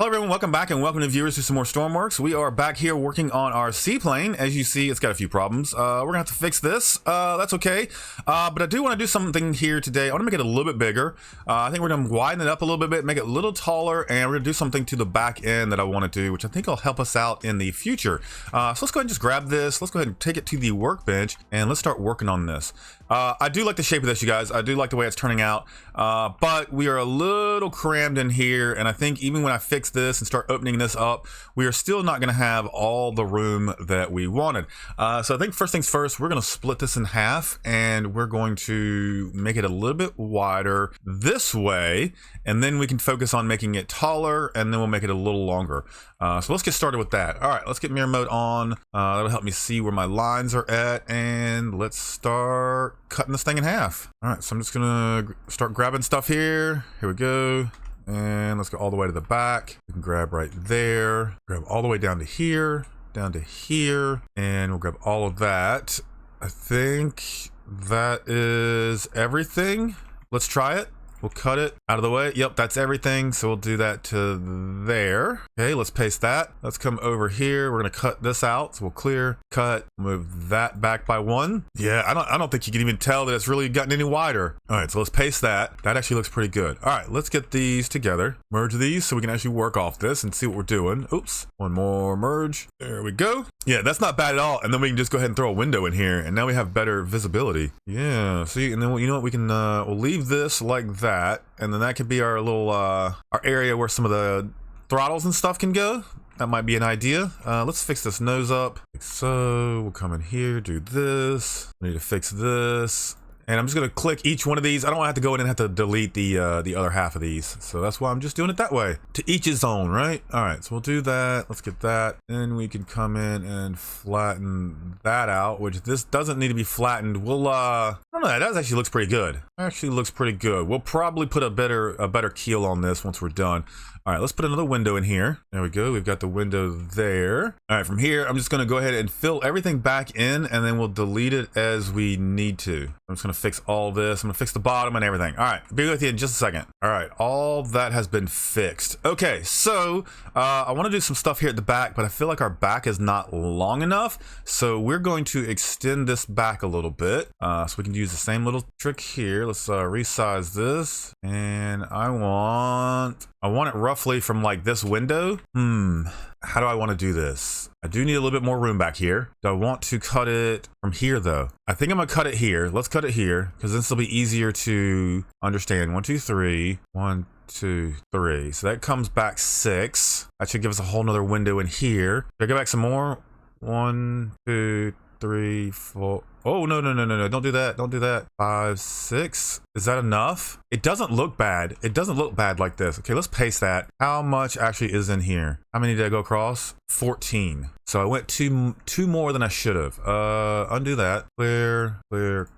Hello everyone, welcome back and welcome to viewers to some more STORMWORKS. We are back here working on our seaplane. As you see, it's got a few problems. We're gonna have to fix this. That's okay. But I do want to do something here today. I want to make it a little bit bigger. I think we're gonna widen it up a little bit, make it a little taller, and we're gonna do something to the back end that I want to do, which I think will help us out in the future. So let's go ahead and just grab this. Let's go ahead and take it to the workbench and let's start working on this. I do like the shape of this, you guys. I do like the way it's turning out, but we are a little crammed in here, and I think even when I fix this and start opening this up, we are still not going to have all the room that we wanted. So I think first things first, we're going to split this in half, and we're going to make it a little bit wider this way, and then we can focus on making it taller, and then we'll make it a little longer. So let's get started with that. All right, let's get mirror mode on. That'll help me see where my lines are at, and let's start cutting this thing in half. All right, so I'm just gonna start grabbing stuff here. Here we go. And let's go all the way to the back. We can grab right there, grab all the way down to here, and we'll grab all of that. I think that is everything. Let's try it. We'll cut it out of the way. Yep, that's everything. So we'll do that to there. Okay, let's paste that. Let's come over here. We're gonna cut this out. So we'll clear, cut, move that back by 1. Yeah, I don't think you can even tell that it's really gotten any wider. All right, so let's paste that. That actually looks pretty good. All right, let's get these together. Merge these so we can actually work off this and see what we're doing. Oops, one more merge. There we go. Yeah, that's not bad at all. And then we can just go ahead and throw a window in here, and now we have better visibility. Yeah, see, and then you know what, we can we'll leave this like that. And then that could be our little our area where some of the throttles and stuff can go. That might be an idea. Let's fix this nose up like so. We'll come in here, do this. We need to fix this. And I'm just gonna click each one of these. I don't want to have to go in and have to delete the other half of these. So that's why I'm just doing it that way. To each his own, right? All right, so we'll do that. Let's get that. And we can come in and flatten that out, which this doesn't need to be flattened. We'll I don't know, that actually looks pretty good. Actually looks pretty good. We'll probably put a better keel on this once we're done. All right, let's put another window in here. There we go. We've got the window there. All right, from here, I'm just going to go ahead and fill everything back in, and then we'll delete it as we need to. I'm just going to fix all this. I'm going to fix the bottom and everything. All right, be with you in just a second. All right, all that has been fixed. Okay, so I want to do some stuff here at the back, but I feel like our back is not long enough. So we're going to extend this back a little bit. So we can use the same little trick here. Let's resize this, and I want it roughly from like this window. How do I want to do this? I do need a little bit more room back here. Do I want to cut it from here though? I think I'm gonna cut it here. Let's cut it here because this will be easier to understand. 1, 2, 3. 1, 2, 3. So that comes back 6. That should give us a whole nother window in here. Should I go back some more? 1, 2, 3, 4. Oh, no. Don't do that. Don't do that. 5, 6. Is that enough? It doesn't look bad. It doesn't look bad like this. Okay, let's paste that. How much actually is in here? How many did I go across? 14. So I went two more than I should have. Undo that. Clear,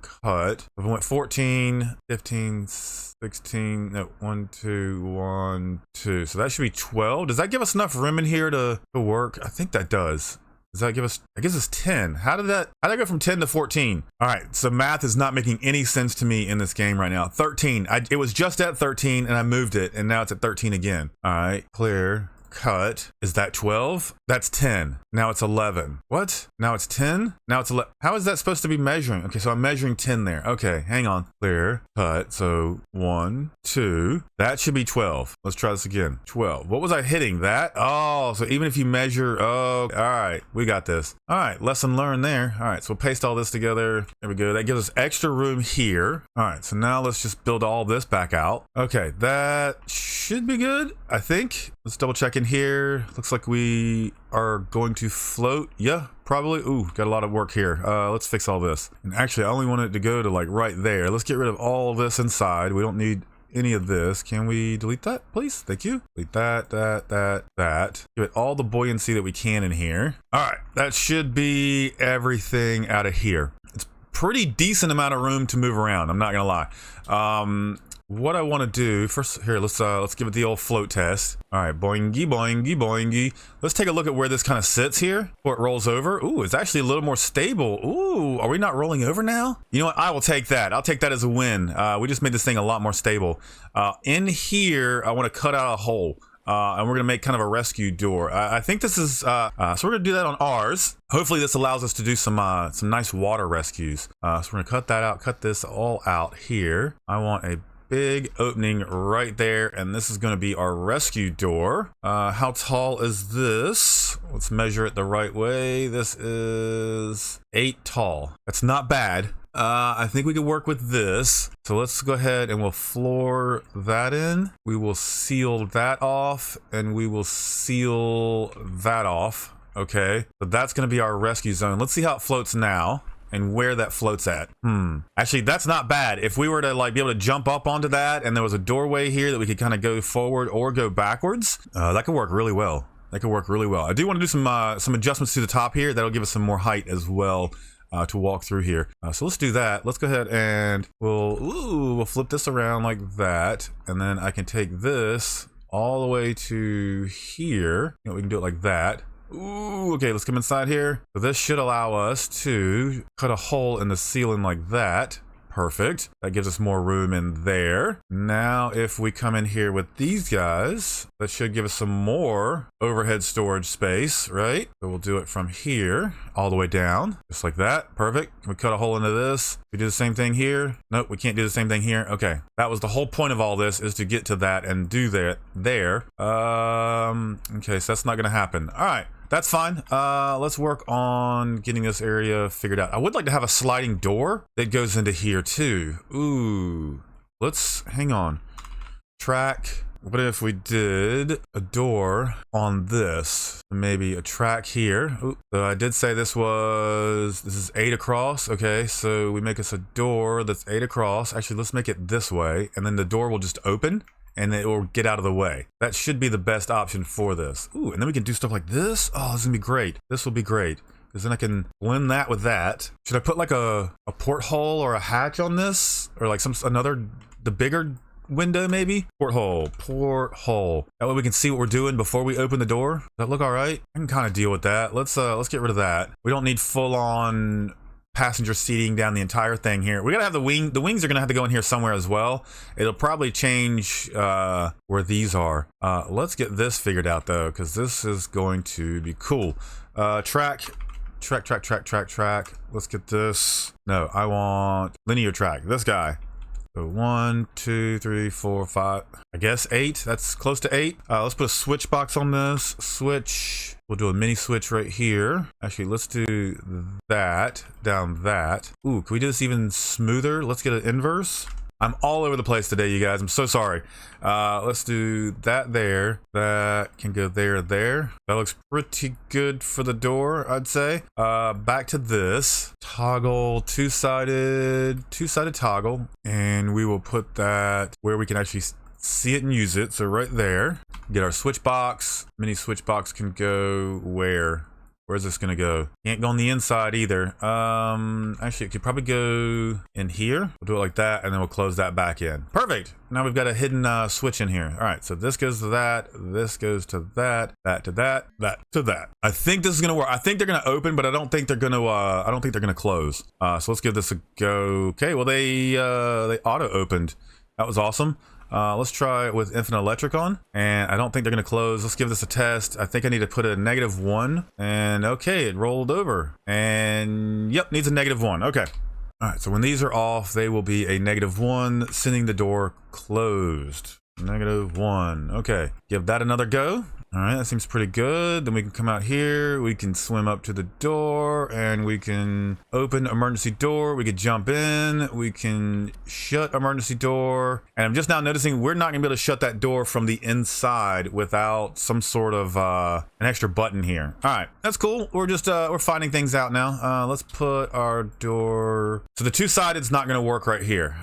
cut. If I went 14, 15, 16, no, 1, 2, 1, 2. So that should be 12. Does that give us enough room in here to work? I think that does. Does that give us, I guess it's 10. How did I go from 10 to 14? All right, so math is not making any sense to me in this game right now. 13, it was just at 13 and I moved it and now it's at 13 again. All right, clear, cut. Is that 12? That's 10. Now it's 11. What? Now it's 10? Now it's 11. How is that supposed to be measuring? Okay, so I'm measuring 10 there. Okay, hang on. Clear, cut. So 1, 2. That should be 12. Let's try this again. 12. What was I hitting? That? Oh, so even if you measure, oh, all right, we got this. All right, lesson learned there. All right, so we'll paste all this together. There we go. That gives us extra room here. All right, so now let's just build all this back out. Okay, that should be good, I think. Let's double check in here. Looks like we are going to float. Yeah, probably. Ooh, got a lot of work here. Let's fix all this. And actually, I only want it to go to like right there. Let's get rid of all this inside. We don't need any of this. Can we delete that, please? Thank you. Delete that. Give it all the buoyancy that we can in here. All right, that should be everything out of here. It's pretty decent amount of room to move around. I'm not gonna lie. What I want to do first here, let's give it the old float test. All right, boingy. Let's take a look at where this kind of sits here before it rolls over. Ooh, it's actually a little more stable. Ooh, are we not rolling over now? You know what? I will take that. I'll take that as a win. We just made this thing a lot more stable. In here, I want to cut out a hole. and we're gonna make kind of a rescue door. I think this is so we're gonna do that on ours. Hopefully this allows us to do some nice water rescues. So we're gonna cut that out, cut this all out here. I want a big opening right there, and this is going to be our rescue door. How tall is this? Let's measure it the right way. This is 8 tall. That's not bad. I think we could work with this. So let's go ahead and we'll floor that in. We will seal that off, and we will seal that off. Okay, so that's going to be our rescue zone. Let's see how it floats now and where that floats at. Actually, that's not bad. If we were to like be able to jump up onto that and there was a doorway here that we could kind of go forward or go backwards, that could work really well. That could work really well. I do want to do some adjustments to the top here. That'll give us some more height as well to walk through here. So let's do that. Let's go ahead and we'll flip this around like that, and then I can take this all the way to here. You know, we can do it like that. Ooh, okay, let's come inside here. So this should allow us to cut a hole in the ceiling like that. Perfect. That gives us more room in there. Now, if we come in here with these guys, that should give us some more overhead storage space, right? So we'll do it from here all the way down, just like that. Perfect. Can we cut a hole into this? We do the same thing here? Nope, we can't do the same thing here. Okay, that was the whole point of all this, is to get to that and do that there. Okay, so that's not gonna happen. All right. That's fine. Let's work on getting this area figured out. I would like to have a sliding door that goes into here too. Ooh, let's hang on. Track. What if we did a door on this? Maybe a track here. Ooh, so I did say this is 8 across. Okay, so we make us a door that's 8 across. Actually, let's make it this way, and then the door will just open and it will get out of the way. That should be the best option for this. Ooh, and then we can do stuff like this. Oh, this is gonna be great. This will be great, because then I can blend that with that. Should I put like a porthole or a hatch on this? Or like the bigger window maybe? Porthole. That way we can see what we're doing before we open the door. Does that look all right? I can kind of deal with that. Let's get rid of that. We don't need full on passenger seating down the entire thing here. We gotta have the wings are gonna have to go in here somewhere as well. It'll probably change where these are. Let's get this figured out though, because this is going to be cool. Track. Let's get this. No, I want linear track. This guy. So 1, 2, 3, 4, 5. I guess 8. That's close to 8. Let's put a switch box on this. Switch. We'll do a mini switch right here. Actually, let's do that down that. Ooh, can we do this even smoother? Let's get an inverse. I'm all over the place today, you guys. I'm so sorry. Let's do that there. That can go there. That looks pretty good for the door, I'd say. Back to this. Toggle, two-sided toggle. And we will put that where we can actually see it and use it. So right there. Get our switch box. Mini switch box can go where? Where's this gonna go? Can't go on the inside either. Actually, it could probably go in here. We'll do it like that, and then we'll close that back in. Perfect. Now we've got a hidden switch in here. All right, so this goes to that, this goes to that, that to that, that to that. I think this is gonna work. I think they're gonna open, but I don't think they're gonna close. So let's give this a go. Okay, well they auto opened. That was awesome. Let's try it with infinite electric on, and I don't think they're gonna close. Let's give this a test. I think I need to put a -1, and okay, it rolled over, and yep, needs a -1. Okay. All right, so when these are off, they will be a -1, sending the door closed. -1. Okay, give that another go. All right, that seems pretty good. Then we can come out here, we can swim up to the door, and we can open emergency door. We could jump in, we can shut emergency door. And I'm just now noticing we're not gonna be able to shut that door from the inside without some sort of an extra button here. All right, that's cool. We're just we're finding things out now. Let's put our door. So the two-sided's not gonna work right here,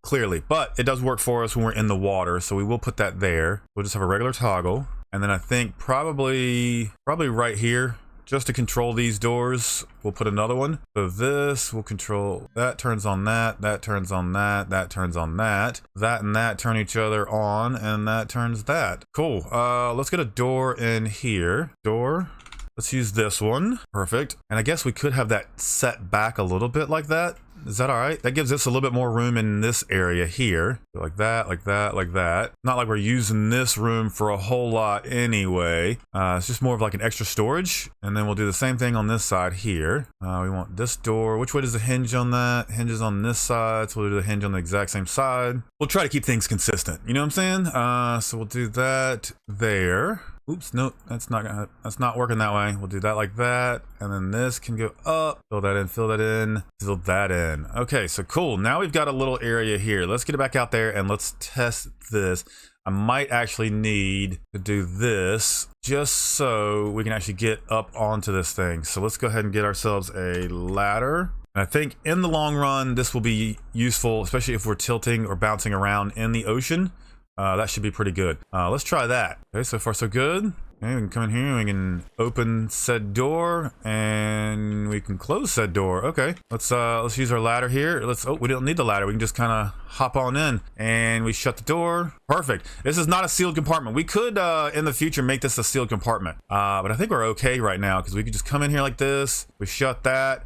clearly, but it does work for us when we're in the water. So we will put that there. We'll just have a regular toggle. And then I think probably right here, just to control these doors, we'll put another one. So this will control, that turns on that, that turns on that, that turns on that. That and that turn each other on, and that turns that. Cool. Let's get a door in here. Door. Let's use this one. Perfect. And I guess we could have that set back a little bit like that. Is that all right? That gives us a little bit more room in this area here. Like that, like that, like that. Not like we're using this room for a whole lot anyway. It's just more of like an extra storage. And then we'll do the same thing on this side here. We want this door. Which way does the hinge on that? Hinges on this side, so we'll do the hinge on the exact same side. We'll try to keep things consistent. You know what I'm saying? So we'll do that there. Oops, nope, that's not working that way. We'll do that like that, and then this can go up. Fill that in, fill that in, fill that in. Okay, so cool. Now we've got a little area here. Let's get it back out there and let's test this. I might actually need to do this just so we can actually get up onto this thing. So let's go ahead and get ourselves a ladder. And I think in the long run, this will be useful, especially if we're tilting or bouncing around in the ocean. That should be pretty good. Let's try that. Okay, so far so good. Okay, we can come in here, we can open said door, and we can close said door. Okay, let's use our ladder here. Oh, we don't need the ladder. We can just kind of hop on in, and we shut the door. Perfect. This is not a sealed compartment. We could, in the future, make this a sealed compartment. But I think we're okay right now, because we could just come in here like this. We shut that.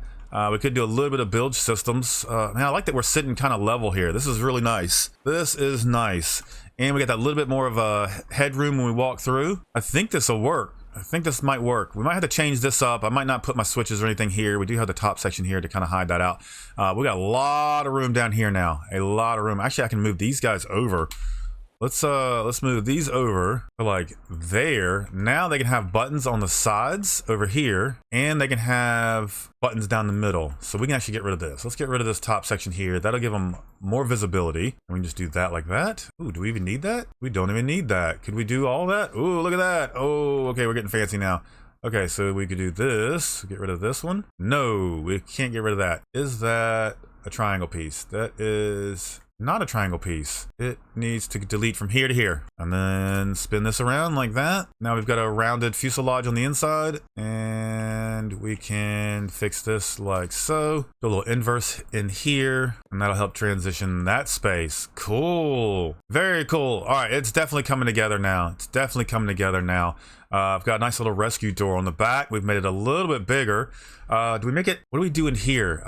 We could do a little bit of bilge systems. Man, I like that we're sitting kind of level here. This is really nice. This is nice. And we got that little bit more of a headroom when we walk through. I think this will work. I think this might work. We might have to change this up. I might not put my switches or anything here. We do have the top section here to kind of hide that out. We got a lot of room down here now. A lot of room. Actually, I can move these guys over. Let's move these over to like there. Now they can have buttons on the sides over here, and they can have buttons down the middle. So we can actually get rid of this. Let's get rid of this top section here. That'll give them more visibility. And we can just do that like that. Ooh, do we even need that? We don't even need that. Could we do all that? Ooh, look at that. Oh, okay, we're getting fancy now. Okay, so we could do this. Get rid of this one. No, we can't get rid of that. Is that a triangle piece? That is not a triangle piece. It needs to delete from here to here, and then spin this around like that. Now we've got a rounded fuselage on the inside, and we can fix this like so. Do a little inverse in here, and that'll help transition that space. Cool. Very cool. All right, it's definitely coming together now. It's definitely coming together now. I've got a nice little rescue door on the back. We've made it a little bit bigger. Do we make it? What do we do in here?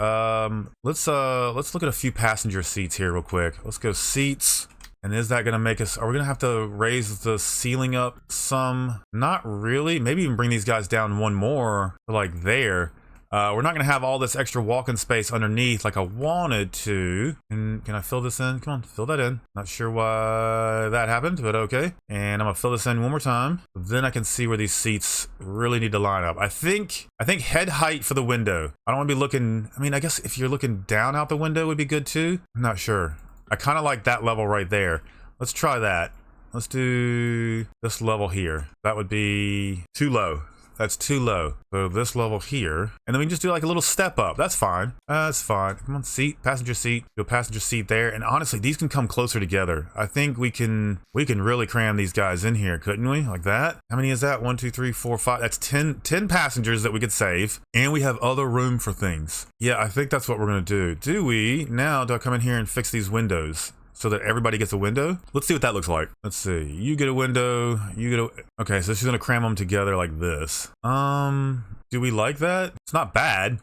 Let's look at a few passenger seats here real quick. Let's go seats. And is that gonna make us? Are we gonna have to raise the ceiling up some? Not really. Maybe even bring these guys down one more, like there. We're not gonna have all this extra walking space underneath like I wanted to. And can I fill this in? Come on, fill that in. Not sure why that happened, but okay. And I'm gonna fill this in one more time. Then I can see where these seats really need to line up. I think head height for the window. I don't want to be looking. I mean, I guess if you're looking down out the window would be good too. I'm not sure. I kind of like that level right there. Let's try that. Let's do this level here. That would be too low. That's too low. So this level here, and then we can just do like a little step up. That's fine. That's fine. Come on, seat, passenger seat. Do a passenger seat there. And honestly, these can come closer together. I think we can really cram these guys in here, couldn't we? Like that. How many is that? 1, 2, 3, 4, 5. That's 10 passengers that we could save, and we have other room for things. Yeah, I think that's what we're gonna do. Do I come in here and fix these windows so that everybody gets a window? Let's see what that looks like. Let's see. You get a window. You get a. Okay, so she's gonna cram them together like this. Do we like that? It's not bad.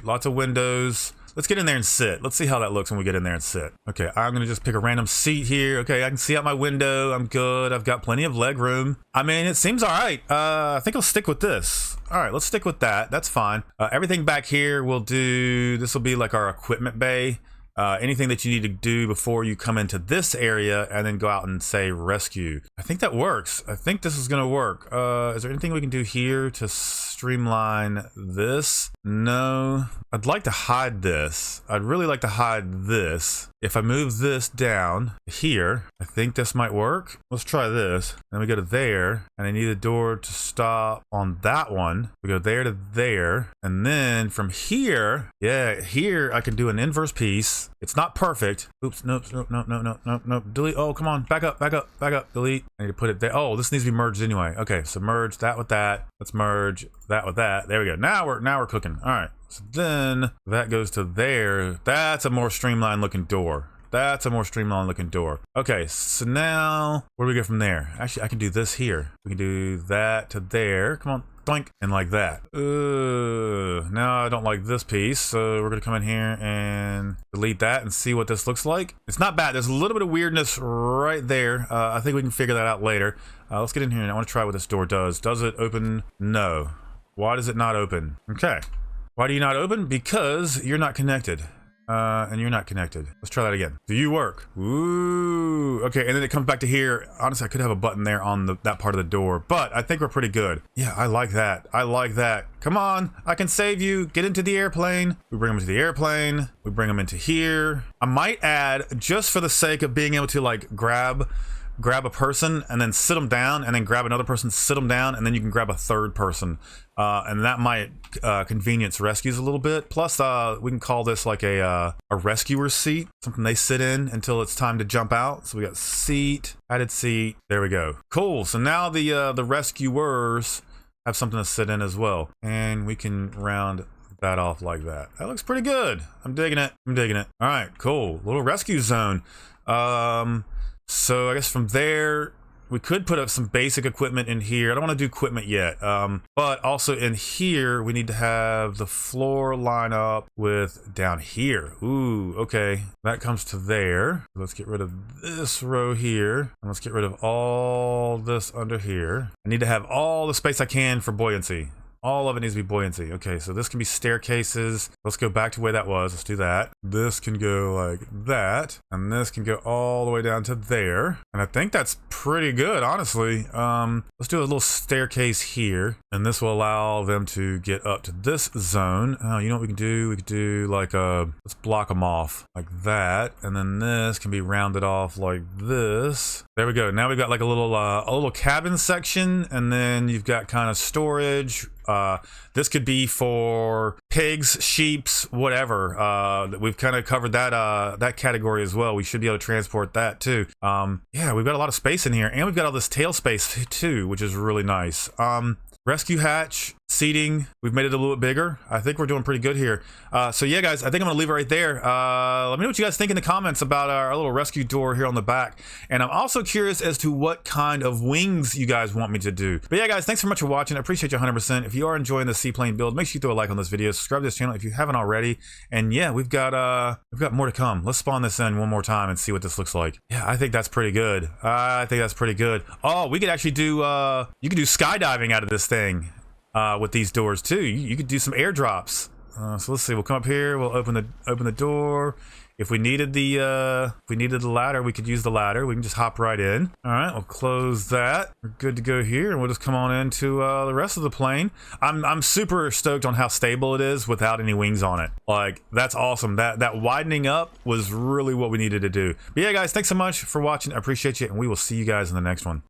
Lots of windows. Let's get in there and sit. Let's see how that looks when we get in there and sit. Okay, I'm gonna just pick a random seat here. Okay, I can see out my window. I'm good. I've got plenty of leg room. I mean, it seems all right. I think I'll stick with this. All right, let's stick with that. That's fine. Everything back here we'll do. This will be like our equipment bay. Anything that you need to do before you come into this area and then go out and say rescue. I think that works. I think this is gonna work. Is there anything we can do here to streamline this? No. I'd like to hide this. I'd really like to hide this. If I move this down here, I think this might work. Let's try this. Then we go to there, and I need a door to stop on that one. We go there to there, and then from here, yeah, here I can do an inverse piece. It's not perfect. Oops, nope, delete. Oh, come on, back up, delete. I need to put it there. Oh, this needs to be merged anyway. Okay, so merge that with that. Let's merge that with that. There we go. Now we're cooking. All right. So then that goes to there. That's a more streamlined looking door. That's a more streamlined looking door. Okay, so now where do we go from there? Actually, I can do this here. We can do that to there. Come on. doink, and like that. Now I don't like this piece, so we're gonna come in here and delete that and see what this looks like. It's not bad. There's a little bit of weirdness right there. I think we can figure that out later. Let's get in here and I want to try what this door does. Does it open? No. Why does it not open? Okay. Why do you not open? Because you're not connected. And you're not connected. Let's try that again. Do you work? Ooh. Okay, and then it comes back to here. Honestly, I could have a button there on that part of the door, but I think we're pretty good. Yeah, I like that. I like that. Come on, I can save you. Get into the airplane. We bring them to the airplane. We bring them into here. I might add, just for the sake of being able to like grab a person and then sit them down, and then grab another person, sit them down, and then you can grab a third person. And that might convenience rescues a little bit. Plus, we can call this like a rescuer seat, something they sit in until it's time to jump out. So we got seat, added seat. There we go. Cool. So now the rescuers have something to sit in as well, and we can round that off like that. That looks pretty good. I'm digging it. I'm digging it. All right, cool. Little rescue zone. So I guess from there, we could put up some basic equipment in here. I don't want to do equipment yet. But also in here, we need to have the floor line up with down here. Ooh, okay. That comes to there. Let's get rid of this row here. And let's get rid of all this under here. I need to have all the space I can for buoyancy. All of it needs to be buoyancy. Okay, so this can be staircases. Let's go back to where that was. Let's do that. This can go like that. And this can go all the way down to there. And I think that's pretty good, honestly. Let's do a little staircase here. And this will allow them to get up to this zone. Oh, you know what we can do? We could do like let's block them off like that. And then this can be rounded off like this. There we go. Now we've got like a little cabin section. And then you've got kind of storage. This could be for pigs, sheeps, whatever. We've kind of covered that category as well. We should be able to transport that too. Yeah, we've got a lot of space in here, and we've got all this tail space too, which is really nice. Rescue hatch, seating, we've made it a little bit bigger. I think we're doing pretty good here. So yeah, guys, I think I'm gonna leave it right there. Let me know what you guys think in the comments about our little rescue door here on the back. And I'm also curious as to what kind of wings you guys want me to do. But yeah, guys, thanks so much for watching. I appreciate you 100%. If you are enjoying the seaplane build, make sure you throw a like on this video, subscribe to this channel if you haven't already. And yeah, we've got more to come. Let's spawn this in one more time and see what this looks like. Yeah, I think that's pretty good. I think that's pretty good. Oh, we could actually do, you could do skydiving out of this thing. With these doors too, you could do some airdrops. So let's see. We'll come up here. We'll open the door. If we needed the ladder, we could use the ladder. We can just hop right in. All right, we'll close that. We're good to go here, and we'll just come on into the rest of the plane. I'm super stoked on how stable it is without any wings on it. Like, that's awesome. That widening up was really what we needed to do. But yeah, guys, thanks so much for watching. I appreciate you, and we will see you guys in the next one.